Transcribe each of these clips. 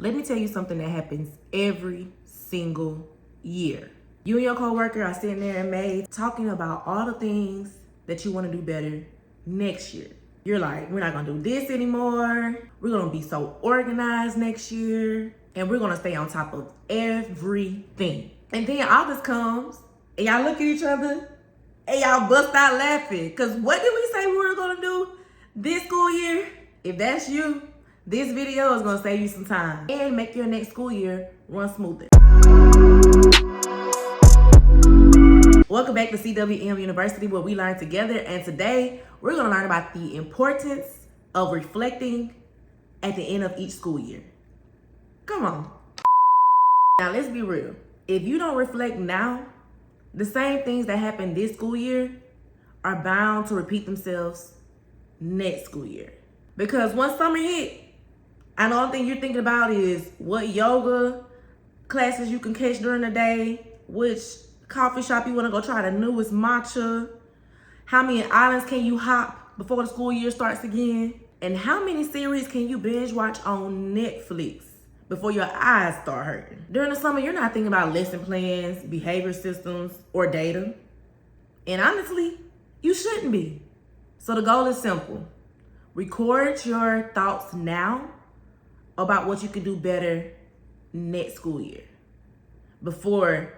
Let me tell you something that happens every single year. You and your coworker are sitting there in May talking about all the things that you want to do better next year. You're like, we're not gonna do this anymore. We're gonna be so organized next year. And we're gonna stay on top of everything. And then August comes and y'all look at each other and y'all bust out laughing. Cause what did we say we were gonna do this school year? If that's you, this video is gonna save you some time and make your next school year run smoother. Welcome back to CWM University, where we learn together. And today we're gonna learn about the importance of reflecting at the end of each school year. Come on. Now let's be real. If you don't reflect now, the same things that happened this school year are bound to repeat themselves next school year. Because once summer hit, and the only thing you're thinking about is what yoga classes you can catch during the day, which coffee shop you want to go try the newest matcha, how many islands can you hop before the school year starts again, and how many series can you binge watch on Netflix before your eyes start hurting. During the summer, you're not thinking about lesson plans, behavior systems, or data. And honestly, you shouldn't be. So the goal is simple. Record your thoughts now about what you can do better next school year before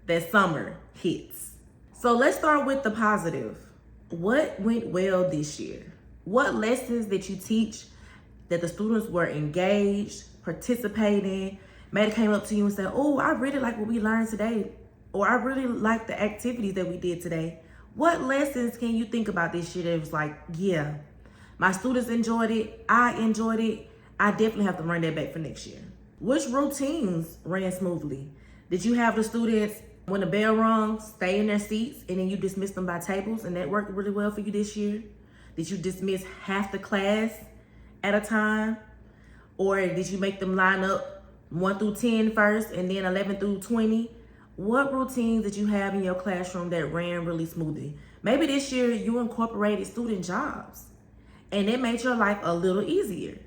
that summer hits. So let's start with the positive. What went well this year? What lessons did you teach that the students were engaged, participating, maybe came up to you and said, oh, I really like what we learned today, or I really like the activities that we did today? What lessons can you think about this year that was like, yeah, my students enjoyed it, I enjoyed it, I definitely have to run that back for next year? Which routines ran smoothly? Did you have the students, when the bell rung, stay in their seats and then you dismiss them by tables, and that worked really well for you this year? Did you dismiss half the class at a time? Or did you make them line up 1 through 10 first and then 11 through 20? What routines did you have in your classroom that ran really smoothly? Maybe this year you incorporated student jobs and it made your life a little easier.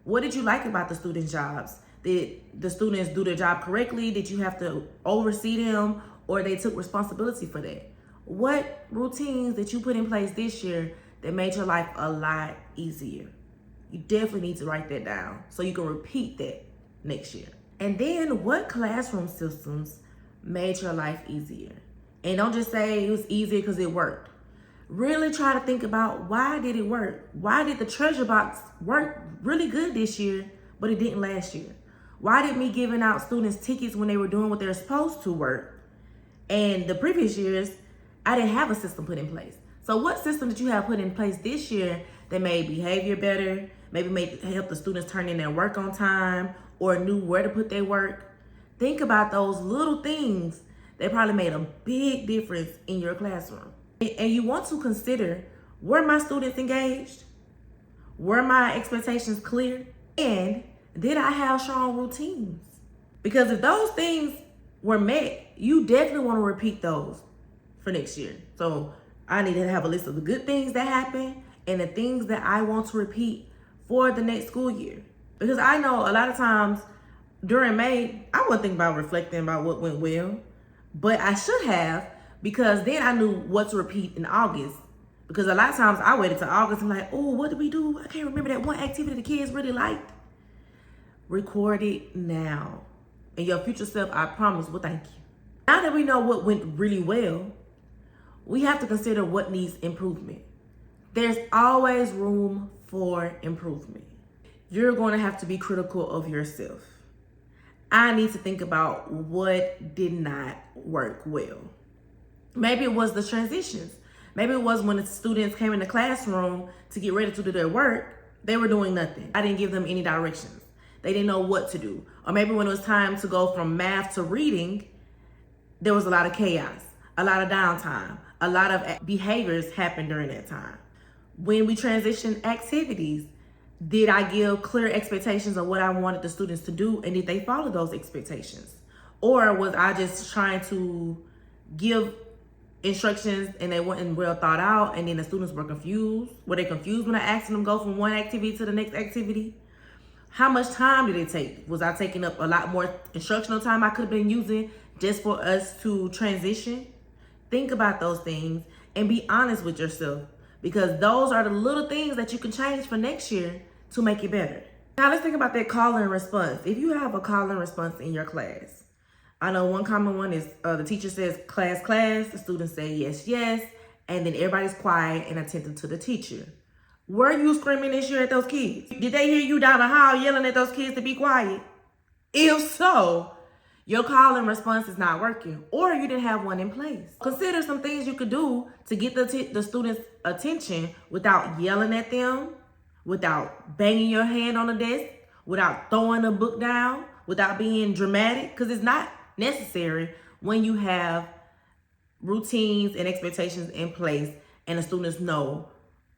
What did you like about the student jobs? Did the students do their job correctly? Did you have to oversee them, or they took responsibility for that? What routines did you put in place this year that made your life a lot easier? You definitely need to write that down so you can repeat that next year. And then what classroom systems made your life easier? And don't just say it was easier because it worked. Really try to think about, why did it work? Why did the treasure box work really good this year, but it didn't last year? Why did me giving out students tickets when they were doing what they're supposed to work? And the previous years, I didn't have a system put in place. So what system did you have put in place this year that made behavior better, maybe help the students turn in their work on time, or knew where to put their work? Think about those little things that probably made a big difference in your classroom. And you want to consider, were my students engaged? Were my expectations clear? And did I have strong routines? Because if those things were met, you definitely want to repeat those for next year. So I need to have a list of the good things that happened and the things that I want to repeat for the next school year. Because I know a lot of times during May, I wasn't thinking about reflecting about what went well, but I should have, because then I knew what to repeat in August. Because a lot of times I waited till August and like, oh, what did we do? I can't remember that one activity the kids really liked. Record it now. And your future self, I promise, will thank you. Now that we know what went really well, we have to consider what needs improvement. There's always room for improvement. You're going to have to be critical of yourself. I need to think about what did not work well. Maybe it was the transitions. Maybe it was when the students came in the classroom to get ready to do their work, they were doing nothing. I didn't give them any directions. They didn't know what to do. Or maybe when it was time to go from math to reading, there was a lot of chaos, a lot of downtime, a lot of behaviors happened during that time. When we transitioned activities, did I give clear expectations of what I wanted the students to do, and did they follow those expectations? Or was I just trying to give instructions and they weren't well thought out, and then the students were confused? Were they confused when I asked them to go from one activity to the next activity? How much time did it take? Was I taking up a lot more instructional time I could have been using just for us to transition? Think about those things and be honest with yourself, because those are the little things that you can change for next year to make it better. Now let's think about that call and response. If you have a call and response in your class, I know one common one is the teacher says class, class, the students say yes, yes, and then everybody's quiet and attentive to the teacher. Were you screaming this year at those kids? Did they hear you down the hall yelling at those kids to be quiet? If so, your call and response is not working, or you didn't have one in place. Consider some things you could do to get the students' attention without yelling at them, without banging your hand on the desk, without throwing a book down, without being dramatic, because it's not necessary when you have routines and expectations in place and the students know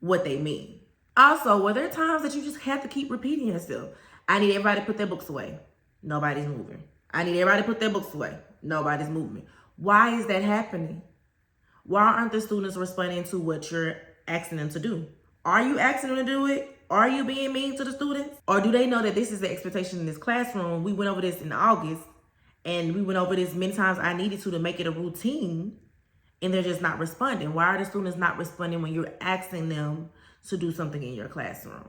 what they mean. Also, were there times that you just have to keep repeating yourself? I need everybody to put their books away. Nobody's moving. I need everybody to put their books away. Nobody's moving. Why is that happening? Why aren't the students responding to what you're asking them to do? Are you asking them to do it? Are you being mean to the students? Or do they know that this is the expectation in this classroom? We went over this in August, and we went over this many times I needed to make it a routine, and they're just not responding. Why are the students not responding when you're asking them to do something in your classroom?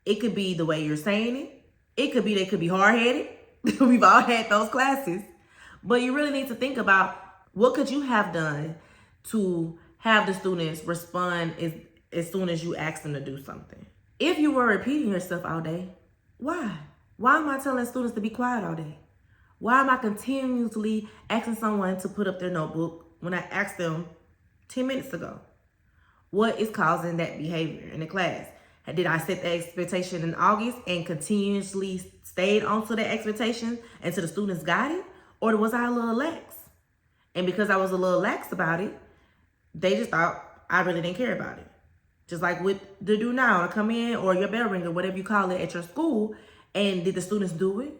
It could be the way you're saying it. It could be they could be hard-headed. We've all had those classes. But you really need to think about what could you have done to have the students respond as soon as you ask them to do something. If you were repeating yourself all day, why? Why am I telling students to be quiet all day? Why am I continuously asking someone to put up their notebook when I asked them 10 minutes ago? What is causing that behavior in the class? Did I set the expectation in August and continuously stayed onto that expectation until the students got it? Or was I a little lax? And because I was a little lax about it, they just thought I really didn't care about it. Just like with the do now, to come in, or your bell ringer, whatever you call it at your school. And did the students do it?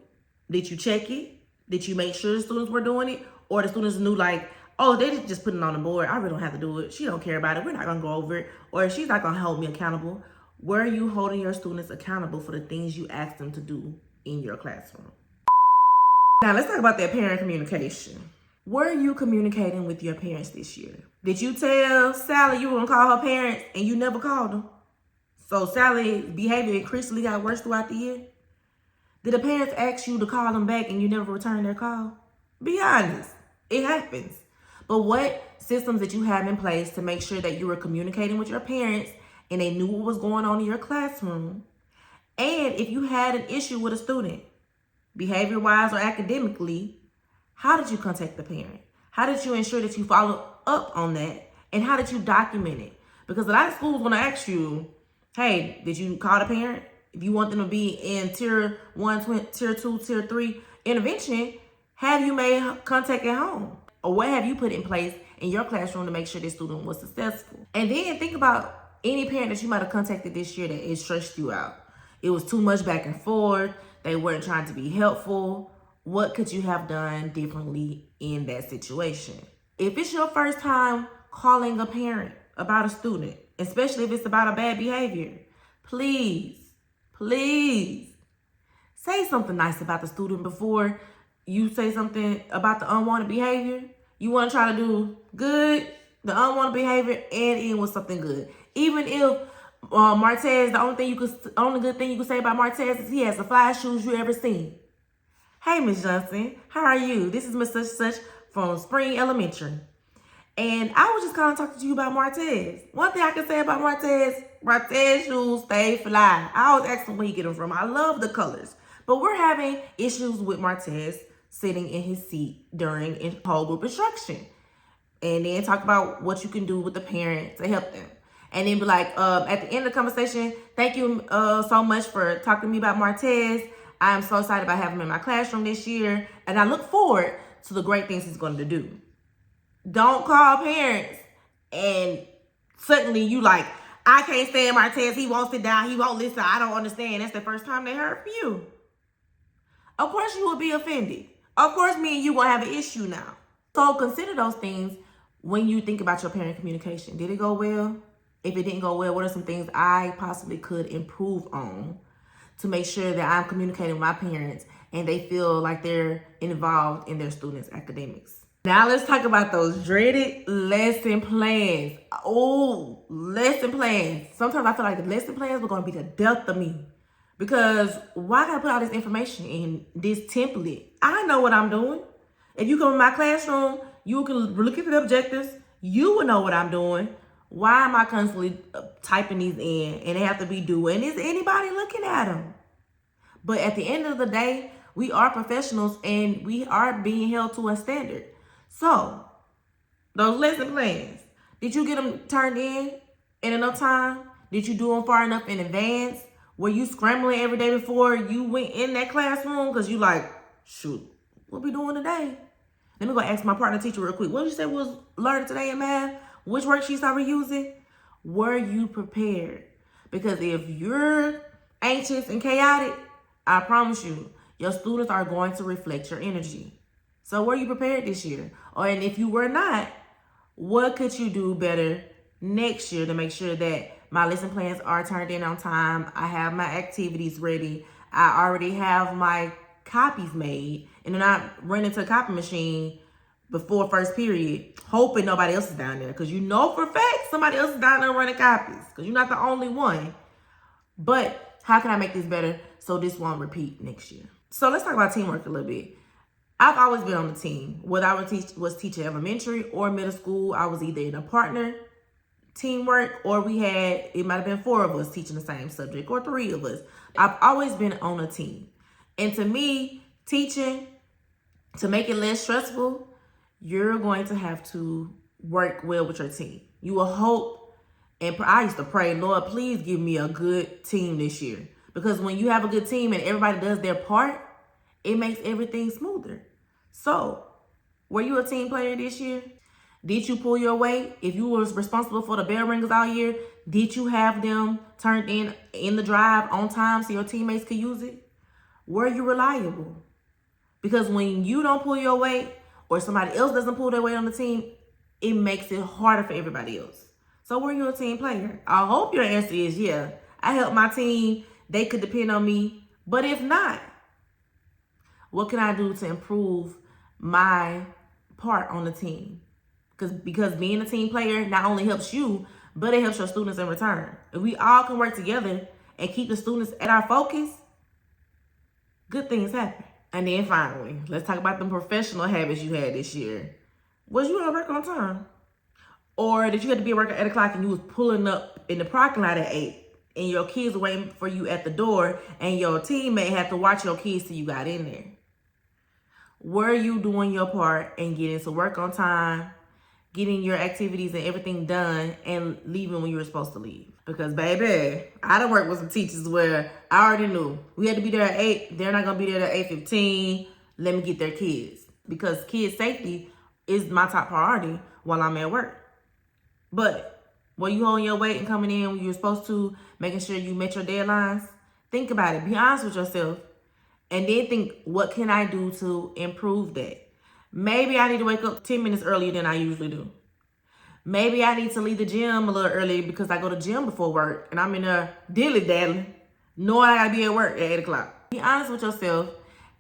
Did you check it? Did you make sure the students were doing it? Or the students knew like, oh, they just put it on the board. I really don't have to do it. She don't care about it. We're not going to go over it. Or she's not going to hold me accountable. Were you holding your students accountable for the things you asked them to do in your classroom? Now, let's talk about that parent communication. Were you communicating with your parents this year? Did you tell Sally you were going to call her parents and you never called them? So Sally's behavior increasingly got worse throughout the year? Did the parents ask you to call them back and you never returned their call? Be honest. It happens. But what systems did you have in place to make sure that you were communicating with your parents and they knew what was going on in your classroom? And if you had an issue with a student, behavior-wise or academically, how did you contact the parent? How did you ensure that you followed up on that? And how did you document it? Because a lot of schools want to ask you, hey, did you call the parent? If you want them to be in tier 1, tier 2, tier 3 intervention, have you made contact at home? Or what have you put in place in your classroom to make sure this student was successful? And then think about any parent that you might have contacted this year that it stressed you out. It was too much back and forth. They weren't trying to be helpful. What could you have done differently in that situation? If it's your first time calling a parent about a student, especially if it's about a bad behavior, please say something nice about the student before you say something about the unwanted behavior. You want to try to do good, the unwanted behavior, and end with something good. Even if Martez, the only good thing you can say about Martez is he has the flyest shoes you ever seen. Hey, Miss Johnson, how are you? This is Miss Such from Spring Elementary. And I was just kind of talking to you about Martez. One thing I can say about Martez shoes stay fly. I always ask him where he get them from. I love the colors. But we're having issues with Martez sitting in his seat during whole group instruction. And then talk about what you can do with the parent to help them. And then be like, at the end of the conversation, thank you so much for talking to me about Martez. I am so excited about having him in my classroom this year. And I look forward to the great things he's going to do. Don't call parents and suddenly you like, I can't stand Martez. He won't sit down. He won't listen. I don't understand. That's the first time they heard from you. Of course you will be offended. Of course me and you will have an issue now. So consider those things when you think about your parent communication. Did it go well? If it didn't go well, what are some things I possibly could improve on to make sure that I'm communicating with my parents and they feel like they're involved in their students' academics. Now let's talk about those dreaded lesson plans. Oh, lesson plans. Sometimes I feel like the lesson plans were going to be the death of me. Because why gotta put all this information in this template? I know what I'm doing. If you come in my classroom, you can look at the objectives. You will know what I'm doing. Why am I constantly typing these in and they have to be due? And is anybody looking at them? But at the end of the day, we are professionals and we are being held to a standard. So, those lesson plans, did you get them turned in enough time? Did you do them far enough in advance? Were you scrambling every day before you went in that classroom? Because you like, shoot, what we doing today? Let me go ask my partner teacher real quick. What did you say we was learning today in math? Which worksheets are we using? Were you prepared? Because if you're anxious and chaotic, I promise you, your students are going to reflect your energy. So were you prepared this year? And if you were not, what could you do better next year to make sure that my lesson plans are turned in on time? I have my activities ready. I already have my copies made. And then I run into a copy machine before first period, hoping nobody else is down there. Because you know for a fact somebody else is down there running copies. Because you're not the only one. But how can I make this better so this won't repeat next year? So let's talk about teamwork a little bit. I've always been on the team. Whether I was teaching elementary or middle school, I was either in a partner teamwork or it might have been 4 of us teaching the same subject or 3 of us. I've always been on a team. And to me, teaching, to make it less stressful, you're going to have to work well with your team. You will hope, and I used to pray, Lord, please give me a good team this year. Because when you have a good team and everybody does their part, it makes everything smoother. So, were you a team player this year? Did you pull your weight? If you was responsible for the bell ringers all year, did you have them turned in the drive on time so your teammates could use it? Were you reliable? Because when you don't pull your weight or somebody else doesn't pull their weight on the team, it makes it harder for everybody else. So were you a team player? I hope your answer is yeah. I helped my team. They could depend on me. But if not, what can I do to improve my part on the team? Because being a team player not only helps you, but it helps your students in return. If we all can work together and keep the students at our focus, good things happen. And then finally, let's talk about the professional habits you had this year. Was you at work on time? Or did you have to be at work at 8 o'clock and you was pulling up in the parking lot at 8 and your kids were waiting for you at the door and your teammate had to watch your kids till you got in there? Were you doing your part and getting to work on time, getting your activities and everything done, and leaving when you were supposed to leave? Because, baby, I done worked with some teachers where I already knew we had to be there at 8. They're not going to be there at 8:15. Let me get their kids. Because kids' safety is my top priority while I'm at work. But were you holding your weight and coming in when you were supposed to, making sure you met your deadlines? Think about it. Be honest with yourself. And then think, what can I do to improve that? Maybe I need to wake up 10 minutes earlier than I usually do. Maybe I need to leave the gym a little early because I go to gym before work and I'm in a dilly-dally knowing I gotta be at work at 8 o'clock. Be honest with yourself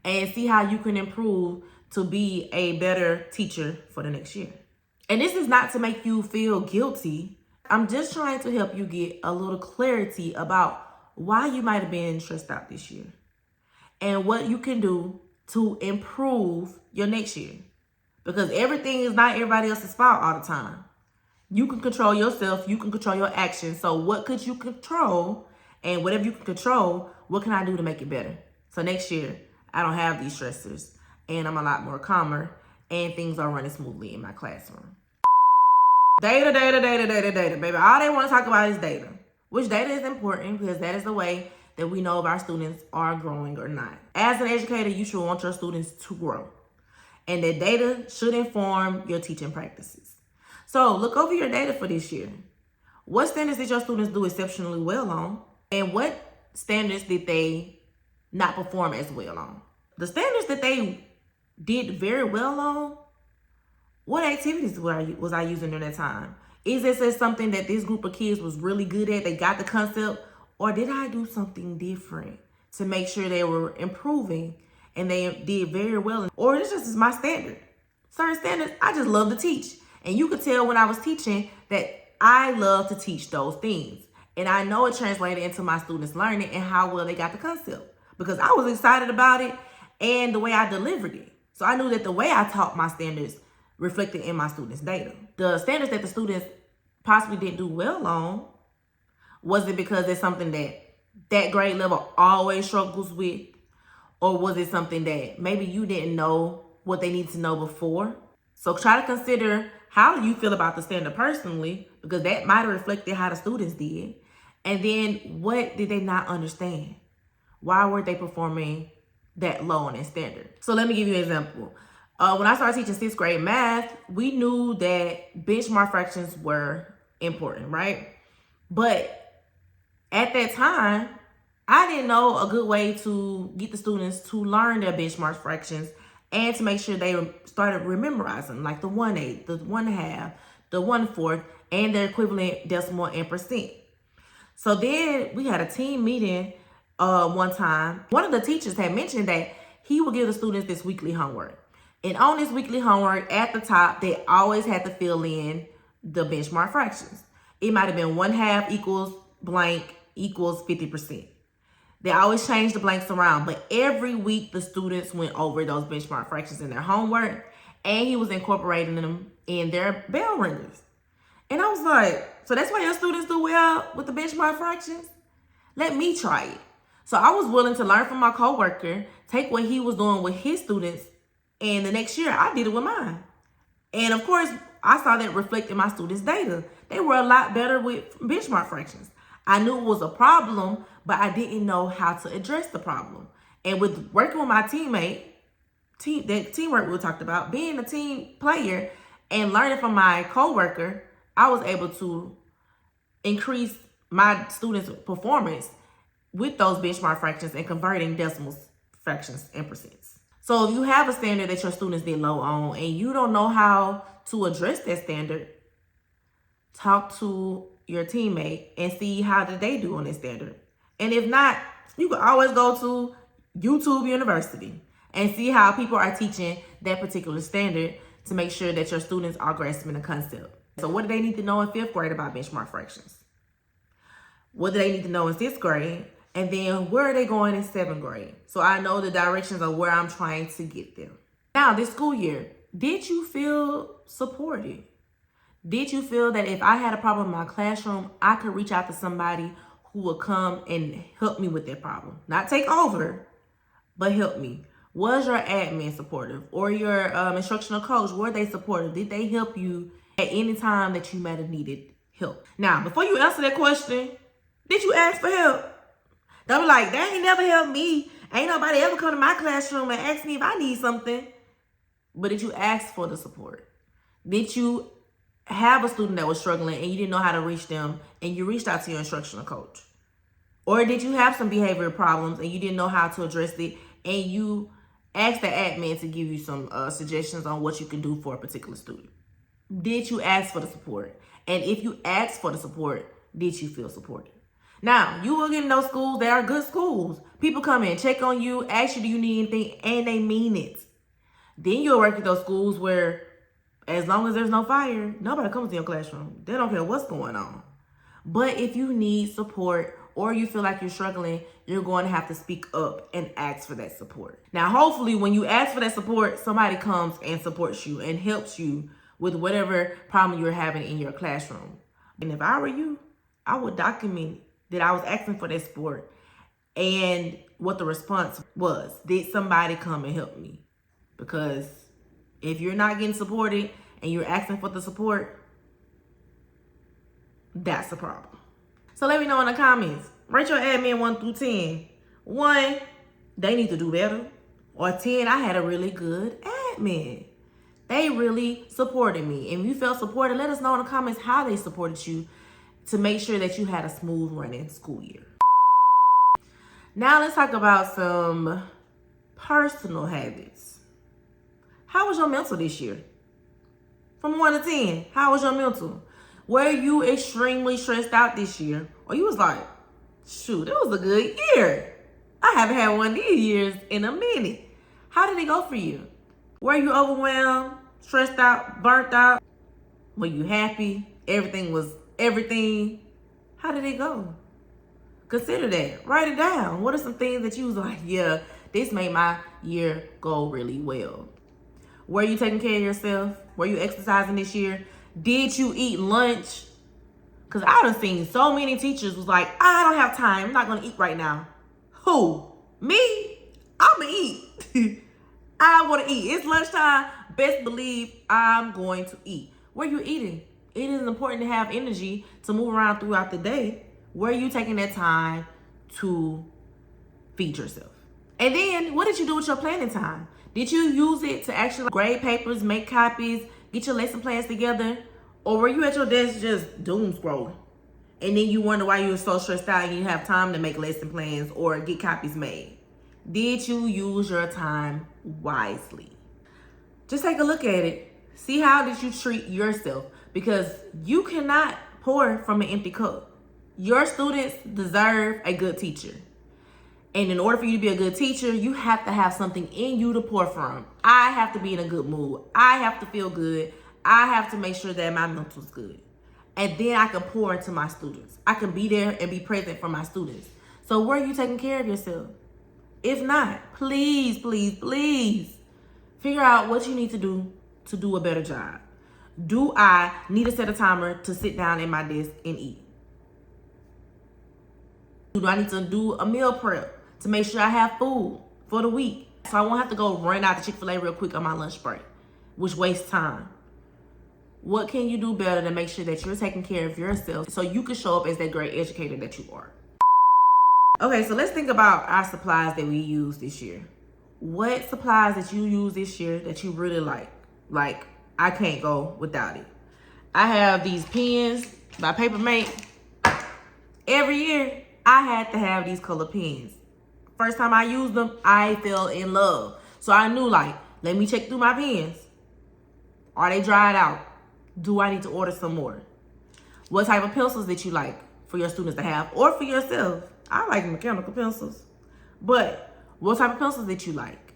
and see how you can improve to be a better teacher for the next year. And this is not to make you feel guilty. I'm just trying to help you get a little clarity about why you might have been stressed out this year and what you can do to improve your next year. Because everything is not everybody else's fault all the time. You can control yourself. You can control your actions. So what could you control? And whatever you can control, what can I do to make it better? So next year, I don't have these stressors and I'm a lot more calmer and things are running smoothly in my classroom. Data, baby. All they want to talk about is data. Which data is important because that is the way that we know if our students are growing or not. As an educator, you should want your students to grow. And the data should inform your teaching practices. So look over your data for this year. What standards did your students do exceptionally well on? And what standards did they not perform as well on? The standards that they did very well on, what activities was I using during that time? Is this something that this group of kids was really good at? They got the concept? Or did I do something different to make sure they were improving and they did very well. Or this just is my standard. Certain standards, I just love to teach. And you could tell when I was teaching that I love to teach those things. And I know it translated into my students learning and how well they got the concept. Because I was excited about it and the way I delivered it. So I knew that the way I taught my standards reflected in my students' data. The standards that the students possibly didn't do well on, was it because it's something that grade level always struggles with? Or was it something that maybe you didn't know what they need to know before? So try to consider, how do you feel about the standard personally? Because that might have reflected how the students did. And then what did they not understand? Why were they performing that low on that standard? So let me give you an example. When I started teaching 6th grade math, we knew that benchmark fractions were important, right? But at that time, I didn't know a good way to get the students to learn their benchmark fractions and to make sure they started memorizing, like the 1/8, the 1/2, the 1/4, and their equivalent decimal and percent. So then we had a team meeting one time. One of the teachers had mentioned that he would give the students this weekly homework. And on this weekly homework, at the top, they always had to fill in the benchmark fractions. It might have been 1/2 equals blank equals 50%. They always change the blanks around, but every week the students went over those benchmark fractions in their homework, and he was incorporating them in their bell ringers. And I was like, so that's why your students do well with the benchmark fractions? Let me try it. So I was willing to learn from my coworker, take what he was doing with his students, and the next year I did it with mine. And of course, I saw that reflect in my students' data. They were a lot better with benchmark fractions. I knew it was a problem, but I didn't know how to address the problem. And with working with my teammate, that teamwork we talked about, being a team player and learning from my coworker, I was able to increase my students' performance with those benchmark fractions and converting decimals, fractions, and percents. So if you have a standard that your students did low on and you don't know how to address that standard, talk to your teammate and see how did they do on this standard. And if not, you can always go to YouTube University and see how people are teaching that particular standard to make sure that your students are grasping the concept. So what do they need to know in 5th grade about benchmark fractions? What do they need to know in 6th grade? And then where are they going in 7th grade? So I know the directions of where I'm trying to get them. Now, this school year, did you feel supported? Did you feel that if I had a problem in my classroom, I could reach out to somebody who would come and help me with that problem? Not take over, but help me. Was your admin supportive? Or your instructional coach, were they supportive? Did they help you at any time that you might have needed help? Now, before you answer that question, did you ask for help? Don't be like, they ain't never helped me. Ain't nobody ever come to my classroom and ask me if I need something. But did you ask for the support? Did you have a student that was struggling and you didn't know how to reach them and you reached out to your instructional coach? Or did you have some behavioral problems and you didn't know how to address it and you asked the admin to give you some suggestions on what you can do for a particular student? Did you ask for the support? And if you asked for the support, did you feel supported? Now, you will get in those schools that are good schools. People come in, check on you, ask you, do you need anything? And they mean it. Then you'll work at those schools where as long as there's no fire, nobody comes to your classroom. They don't care what's going on. But if you need support or you feel like you're struggling, you're going to have to speak up and ask for that support. Now, hopefully when you ask for that support, somebody comes and supports you and helps you with whatever problem you're having in your classroom. And if I were you, I would document that I was asking for that support and what the response was. Did somebody come and help me? Because if you're not getting supported and you're asking for the support, that's a problem. So let me know in the comments. Rate your admin 1 through 10. 1, they need to do better. Or 10, I had a really good admin. They really supported me. And if you felt supported, let us know in the comments how they supported you to make sure that you had a smooth running school year. Now let's talk about some personal habits. How was your mental this year? From 1 to 10, how was your mental? Were you extremely stressed out this year? Or you was like, shoot, it was a good year. I haven't had one of these years in a minute. How did it go for you? Were you overwhelmed, stressed out, burnt out? Were you happy? Everything was everything. How did it go? Consider that. Write it down. What are some things that you was like, yeah, this made my year go really well? Were you taking care of yourself? Were you exercising this year? Did you eat lunch? Because I done seen so many teachers was like, I don't have time. I'm not going to eat right now. Who? Me? I'm going to eat. I want to eat. It's lunchtime. Best believe I'm going to eat. Where you eating? It is important to have energy to move around throughout the day. Where are you taking that time to feed yourself? And then what did you do with your planning time? Did you use it to actually grade papers, make copies, get your lesson plans together? Or were you at your desk just doom scrolling? And then you wonder why you were so stressed out and you didn't have time to make lesson plans or get copies made. Did you use your time wisely? Just take a look at it. See how did you treat yourself? Because you cannot pour from an empty cup. Your students deserve a good teacher. And in order for you to be a good teacher, you have to have something in you to pour from. I have to be in a good mood. I have to feel good. I have to make sure that my mental's good. And then I can pour into my students. I can be there and be present for my students. So were you taking care of yourself? If not, please, please, please figure out what you need to do a better job. Do I need to set a timer to sit down at my desk and eat? Do I need to do a meal prep to make sure I have food for the week? So I won't have to go run out to Chick-fil-A real quick on my lunch break, which wastes time. What can you do better to make sure that you're taking care of yourself so you can show up as that great educator that you are? Okay, so let's think about our supplies that we used this year. What supplies that you use this year that you really like? Like, I can't go without it. I have these pens by Papermate. Every year, I had to have these color pens. First time I used them, I fell in love. So I knew, like, let me check through my pens. Are they dried out? Do I need to order some more? What type of pencils that you like for your students to have or for yourself? I like mechanical pencils. But what type of pencils that you like?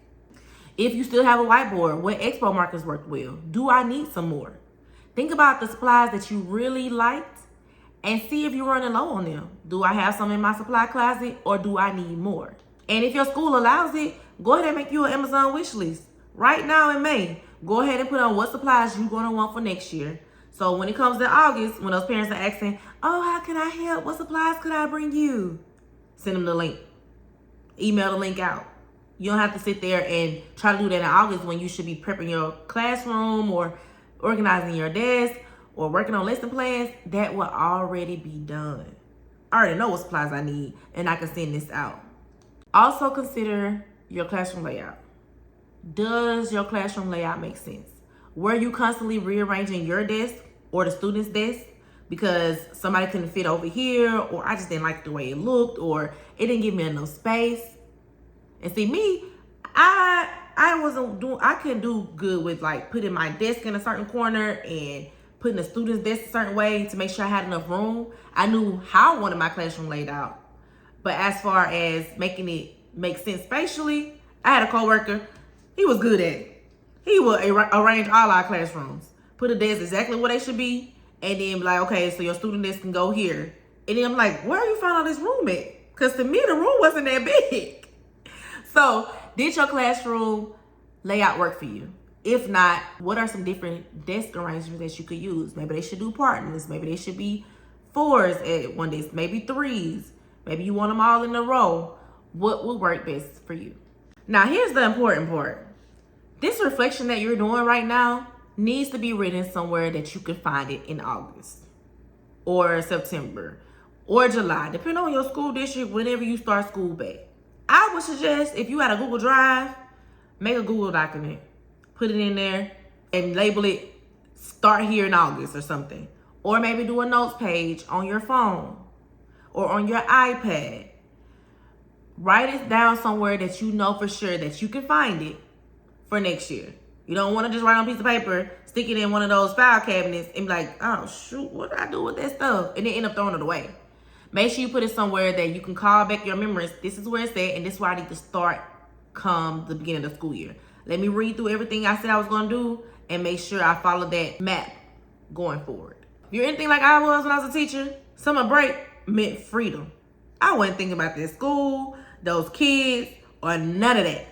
If you still have a whiteboard, what expo markers work well? Do I need some more? Think about the supplies that you really liked and see if you're running low on them. Do I have some in my supply closet or do I need more? And if your school allows it, go ahead and make you an Amazon wish list. Right now in May, go ahead and put on what supplies you're going to want for next year. So when it comes to August, when those parents are asking, oh, how can I help? What supplies could I bring you? Send them the link. Email the link out. You don't have to sit there and try to do that in August when you should be prepping your classroom or organizing your desk or working on lesson plans. That will already be done. I already know what supplies I need and I can send this out. Also consider your classroom layout. Does your classroom layout make sense? Were you constantly rearranging your desk or the student's desk because somebody couldn't fit over here, or I just didn't like the way it looked, or it didn't give me enough space? And see, me, I couldn't do good with like putting my desk in a certain corner and putting the student's desk a certain way to make sure I had enough room. I knew how I wanted my classroom laid out. But as far as making it make sense spatially, I had a coworker. He was good at it. He would arrange all our classrooms, put the desks exactly where they should be, and then be like, okay, so your student desk can go here. And then I'm like, where you find all this room at? Because to me, the room wasn't that big. So did your classroom layout work for you? If not, what are some different desk arrangements that you could use? Maybe they should do partners. Maybe they should be 4s at one desk, maybe 3s. Maybe you want them all in a row. What would work best for you? Now, here's the important part. This reflection that you're doing right now needs to be written somewhere that you can find it in August or September or July, depending on your school district, whenever you start school back. I would suggest if you had a Google Drive, make a Google document, put it in there and label it start here in August or something. Or maybe do a notes page on your phone or on your iPad. Write it down somewhere that you know for sure that you can find it for next year. You don't want to just write on a piece of paper, stick it in one of those file cabinets and be like, oh shoot, what did I do with that stuff? And then end up throwing it away. Make sure you put it somewhere that you can call back your memories. This is where it's at, and this is where I need to start come the beginning of the school year. Let me read through everything I said I was going to do and make sure I follow that map going forward. If you're anything like I was when I was a teacher, summer break meant freedom. I wasn't thinking about this school, those kids, or none of that.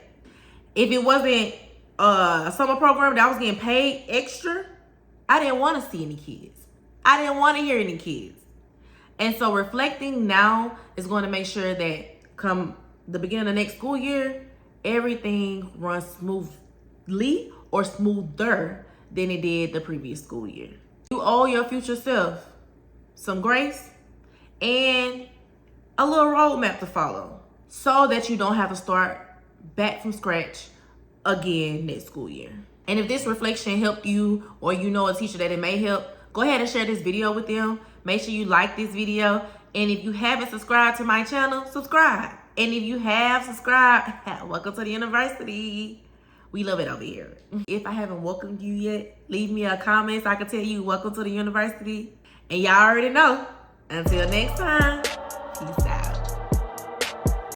If it wasn't a summer program that I was getting paid extra, I didn't want to see any kids. I didn't want to hear any kids. And so reflecting now is going to make sure that come the beginning of the next school year, everything runs smoothly or smoother than it did the previous school year. You owe your future self some grace and a little roadmap to follow so that you don't have to start back from scratch again next school year. And if this reflection helped you, or you know a teacher that it may help, go ahead and share this video with them. Make sure you like this video. And if you haven't subscribed to my channel, subscribe. And if you have subscribed, welcome to the university. We love it over here. If I haven't welcomed you yet, leave me a comment so I can tell you welcome to the university. And y'all already know. Until next time, peace out.